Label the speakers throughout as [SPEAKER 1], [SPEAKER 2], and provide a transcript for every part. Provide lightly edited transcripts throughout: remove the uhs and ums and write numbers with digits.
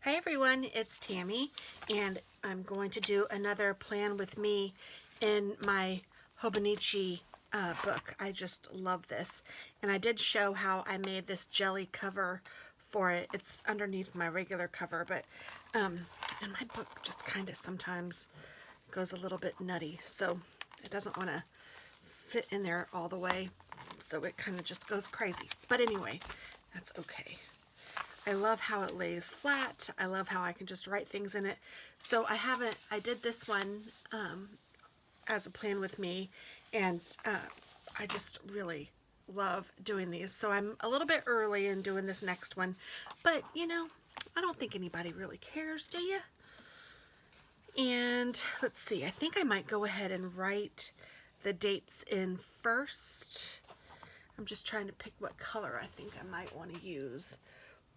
[SPEAKER 1] Hi everyone, it's Tammy, and I'm going to do another plan with me in my Hobonichi book. I just love this, and I did show how I made this jelly cover for it. It's underneath my regular cover, but and my book just kind of sometimes goes a little bit nutty, so it doesn't want to fit in there all the way, so it kind of just goes crazy. But anyway, that's okay. I love how it lays flat. I love how I can just write things in it. So I did this one as a plan with me, and I just really love doing these. So I'm a little bit early in doing this next one, but you know, I don't think anybody really cares, do you? And let's see, I think I might go ahead and write the dates in first. I'm just trying to pick what color I think I might want to use.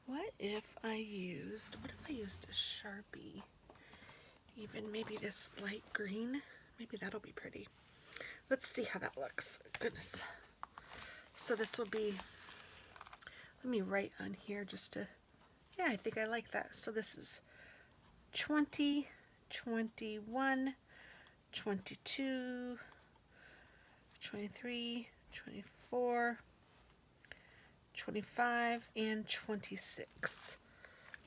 [SPEAKER 1] What if I used a Sharpie? Even maybe this light green? Maybe that'll be pretty. Let's see how that looks. Goodness. So this will be, let me write on here just to, yeah, I think I like that. So this is 20, 21, 22, 23, 24, 25, and 26.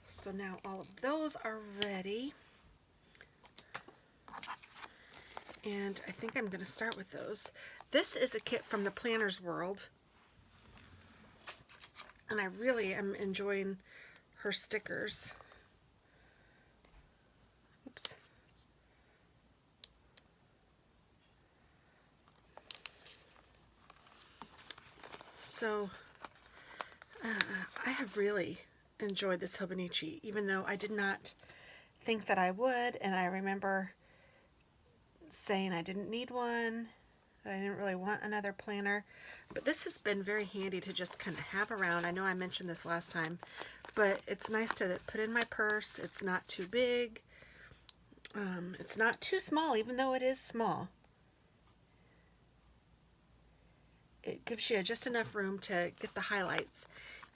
[SPEAKER 1] So now all of those are ready. And I think I'm going to start with those. This is a kit from the Planner's World. And I really am enjoying her stickers. Oops. So I have really enjoyed this Hobonichi, even though I did not think that I would, and I remember saying I didn't need one, that I didn't really want another planner, but this has been very handy to just kind of have around. I know I mentioned this last time, but it's nice to put in my purse. It's not too big. It's not too small, even though it is small. It gives you just enough room to get the highlights.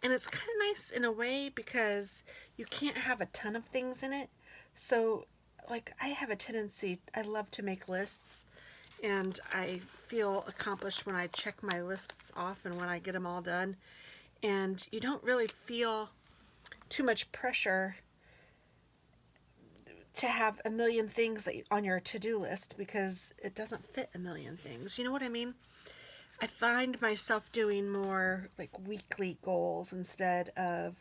[SPEAKER 1] And it's kind of nice in a way because you can't have a ton of things in it. So, like, I have a tendency, I love to make lists, and I feel accomplished when I check my lists off and when I get them all done. And you don't really feel too much pressure to have a million things on your to-do list because it doesn't fit a million things. You know what I mean? I find myself doing more like weekly goals instead of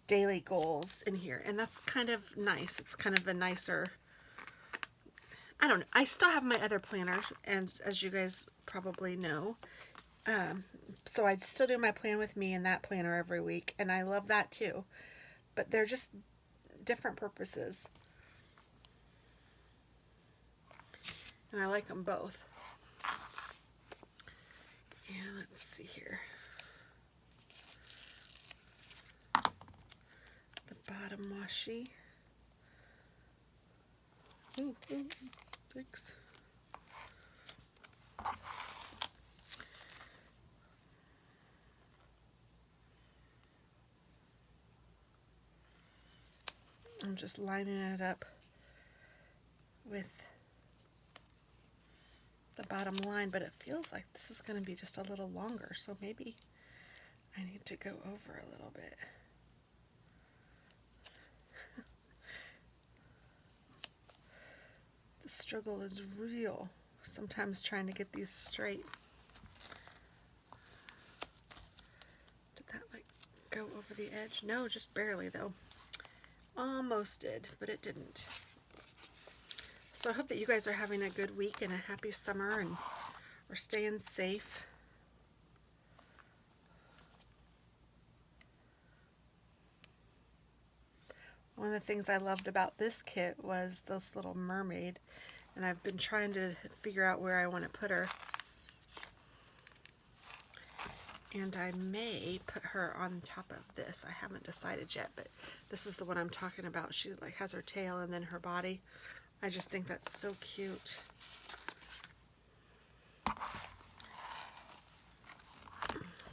[SPEAKER 1] daily goals in here, and that's kind of nice. It's kind of a nicer, I don't know. I still have my other planner, and as you guys probably know, so I still do my plan with me in that planner every week, and I love that too. But they're just different purposes, and I like them both. And let's see here. The bottom washi. Ooh, thanks. I'm just lining it up with the bottom line, but it feels like this is going to be just a little longer, so maybe I need to go over a little bit. The struggle is real, sometimes trying to get these straight. Did that like go over the edge? No, just barely though. Almost did, but it didn't. So I hope that you guys are having a good week and a happy summer and are staying safe. One of the things I loved about this kit was this little mermaid, and I've been trying to figure out where I want to put her. And I may put her on top of this. I haven't decided yet, but this is the one I'm talking about. She like has her tail and then her body. I just think that's so cute.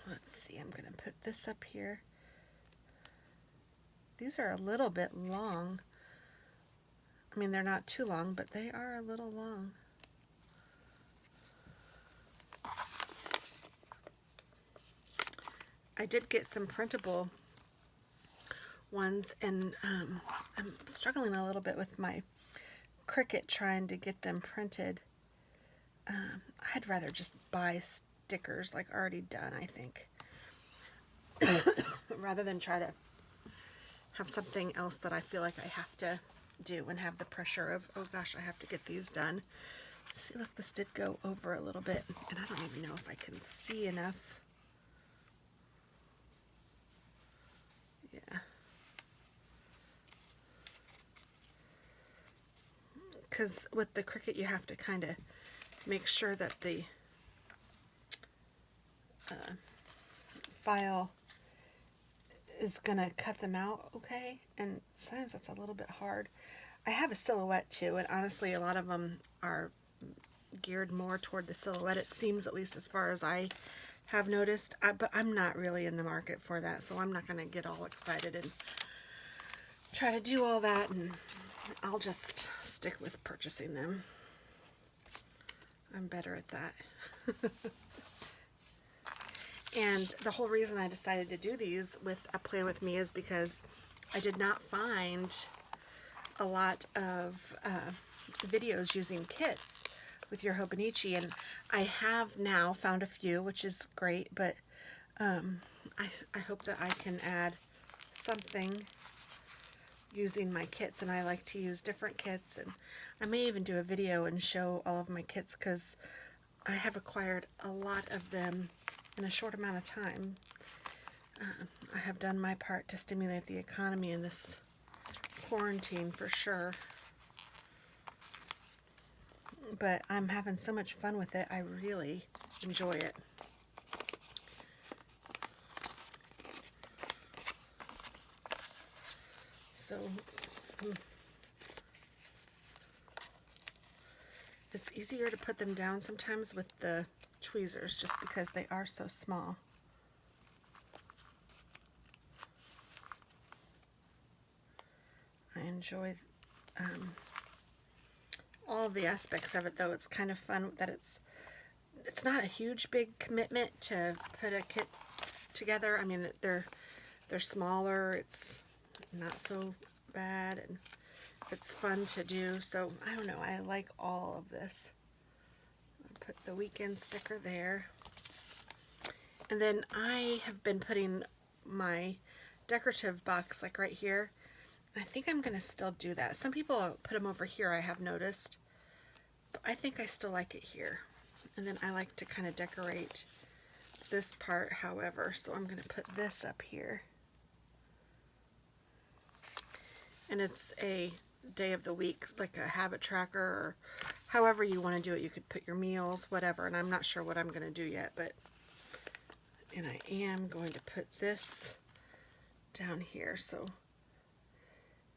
[SPEAKER 1] Let's see, I'm going to put this up here. These are a little bit long. I mean, they're not too long, but they are a little long. I did get some printable ones, and I'm struggling a little bit with my Cricut trying to get them printed. I'd rather just buy stickers like already done, I think, rather than try to have something else that I feel like I have to do and have the pressure of, oh gosh, I have to get these done. See, look, this did go over a little bit, and I don't even know if I can see enough. Yeah. Because with the Cricut, you have to kind of make sure that the file is going to cut them out okay, and sometimes that's a little bit hard. I have a silhouette too, and honestly a lot of them are geared more toward the silhouette, it seems, at least as far as I have noticed, but I'm not really in the market for that, so I'm not going to get all excited and try to do all that, and I'll just stick with purchasing them. I'm better at that. And the whole reason I decided to do these with a plan with me is because I did not find a lot of videos using kits with your Hobonichi, and I have now found a few, which is great, but I hope that I can add something using my kits, and I like to use different kits, and I may even do a video and show all of my kits because I have acquired a lot of them in a short amount of time. I have done my part to stimulate the economy in this quarantine for sure, but I'm having so much fun with it. I really enjoy it. So it's easier to put them down sometimes with the tweezers just because they are so small. I enjoy all of the aspects of it, though. It's kind of fun that it's not a huge big commitment to put a kit together. I mean, they're smaller, it's not so bad, and it's fun to do. So I don't know, I like all of this. I'll put the weekend sticker there, and then I have been putting my decorative box like right here. I think I'm gonna still do that. Some people put them over here, I have noticed, but I think I still like it here. And then I like to kind of decorate this part, however, so I'm gonna put this up here. And it's a day of the week, like a habit tracker, or however you want to do it. You could put your meals, whatever, and I'm not sure what I'm going to do yet, but, and I am going to put this down here, so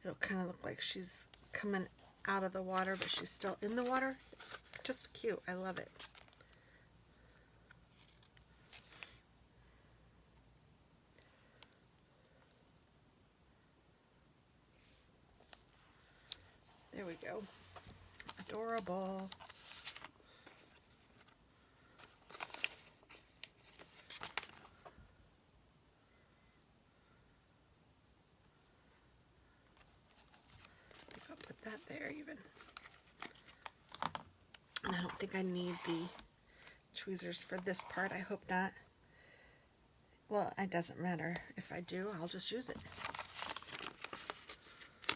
[SPEAKER 1] it'll kind of look like she's coming out of the water, but she's still in the water. It's just cute. I love it. There we go. Adorable. I think I'll put that there even. And I don't think I need the tweezers for this part. I hope not. Well, it doesn't matter. If I do, I'll just use it.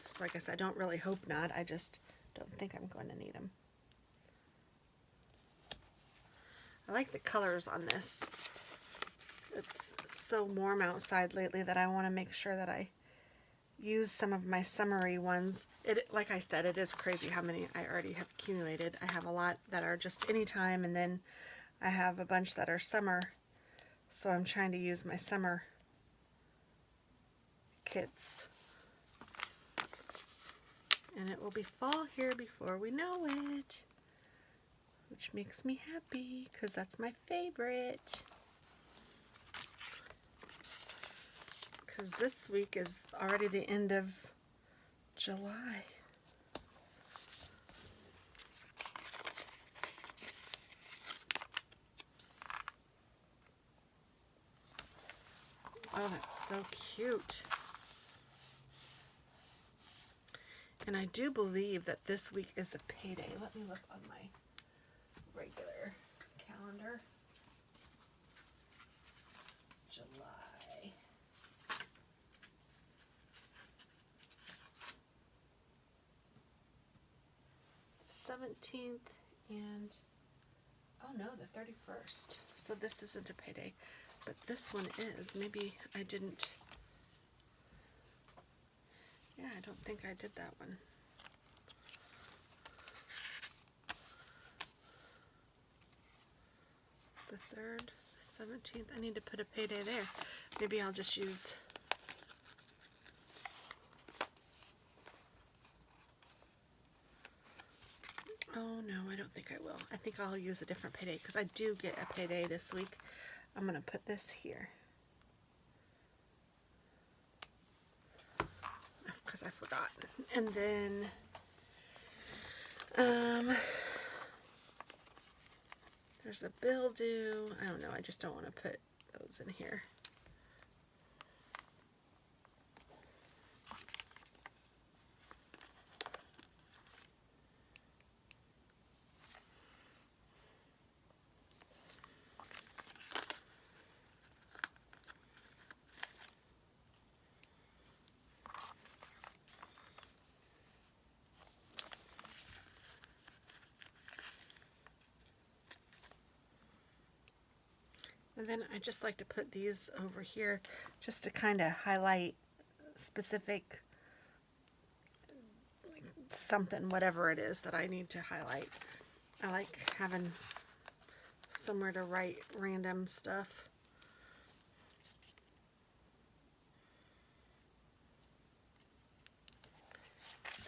[SPEAKER 1] So like I said, I don't really hope not. I just don't think I'm going to need them. I like the colors on this. It's so warm outside lately that I want to make sure that I use some of my summery ones. Like I said, it is crazy how many I already have accumulated. I have a lot that are just anytime, and then I have a bunch that are summer. So I'm trying to use my summer kits. And it will be fall here before we know it, which makes me happy because that's my favorite. because this week is already the end of July. Oh, that's so cute. And I do believe that this week is a payday. Let me look on my regular calendar. July. '17th and, oh no, the 31st. So this isn't a payday, but this one is. Maybe I didn't. Yeah, I don't think I did that one. The 3rd, 17th. I need to put a payday there. Maybe I'll just use. Oh no, I don't think I will. I think I'll use a different payday because I do get a payday this week. I'm going to put this here. Because I forgot. And then there's a bill due. I don't know. I just don't want to put those in here. And then I just like to put these over here just to kind of highlight specific something, whatever it is that I need to highlight. I like having somewhere to write random stuff.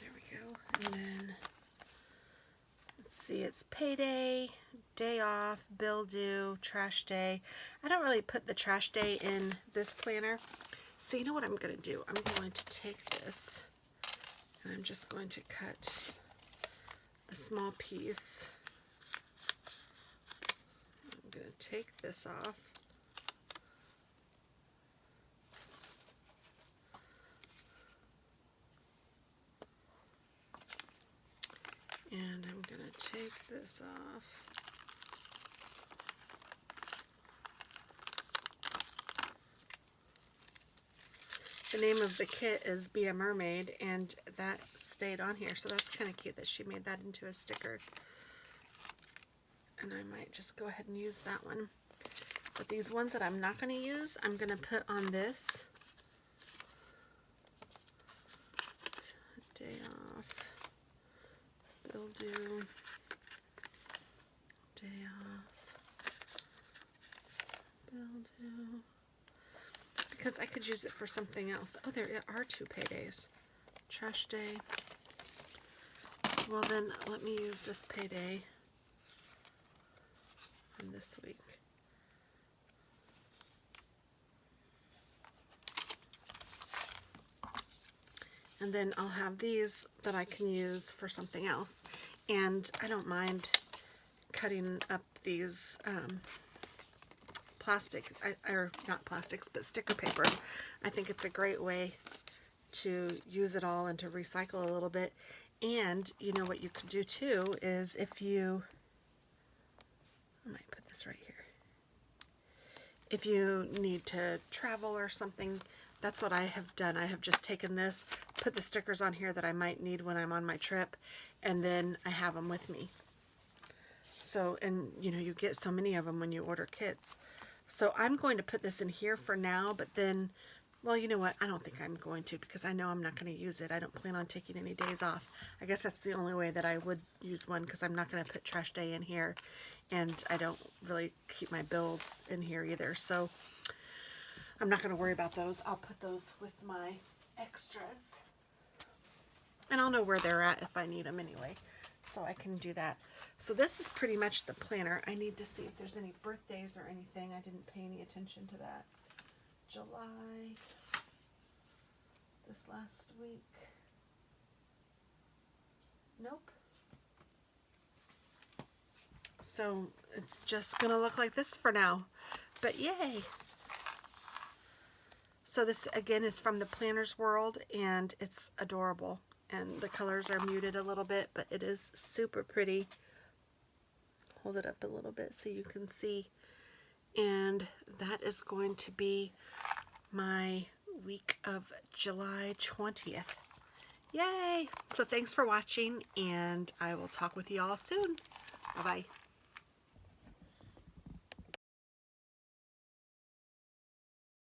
[SPEAKER 1] There we go. And then let's see, it's payday, day off, bill due, trash day. I don't really put the trash day in this planner. So you know what I'm going to do? I'm going to take this and I'm just going to cut a small piece. I'm going to take this off. And I'm going to take this off. The name of the kit is Be a Mermaid, and that stayed on here, so that's kind of cute that she made that into a sticker. And I might just go ahead and use that one. But these ones that I'm not going to use, I'm going to put on this. Day off. Bill due. Day off. Bill due. Because I could use it for something else. Oh, there are 2 paydays. Trash day. Well then, let me use this payday from this week. And then I'll have these that I can use for something else. And I don't mind cutting up these plastic, or not plastics, but sticker paper. I think it's a great way to use it all and to recycle a little bit. And you know what you can do too is if you, I might put this right here. If you need to travel or something, that's what I have done. I have just taken this, put the stickers on here that I might need when I'm on my trip, and then I have them with me. So, and you know, you get so many of them when you order kits. So I'm going to put this in here for now, but then, well, you know what? I don't think I'm going to because I know I'm not going to use it. I don't plan on taking any days off. I guess that's the only way that I would use one because I'm not going to put trash day in here, and I don't really keep my bills in here either. So I'm not going to worry about those. I'll put those with my extras, and I'll know where they're at if I need them anyway, so I can do that. So this is pretty much the planner. I need to see if there's any birthdays or anything. I didn't pay any attention to that. July. this last week. Nope. So it's just gonna look like this for now, but yay. So this again is from the Planner's World, and it's adorable, and the colors are muted a little bit, but it is super pretty. Hold it up a little bit so you can see. And that is going to be my week of July 20th. Yay! So thanks for watching, and I will talk with you all soon. Bye-bye.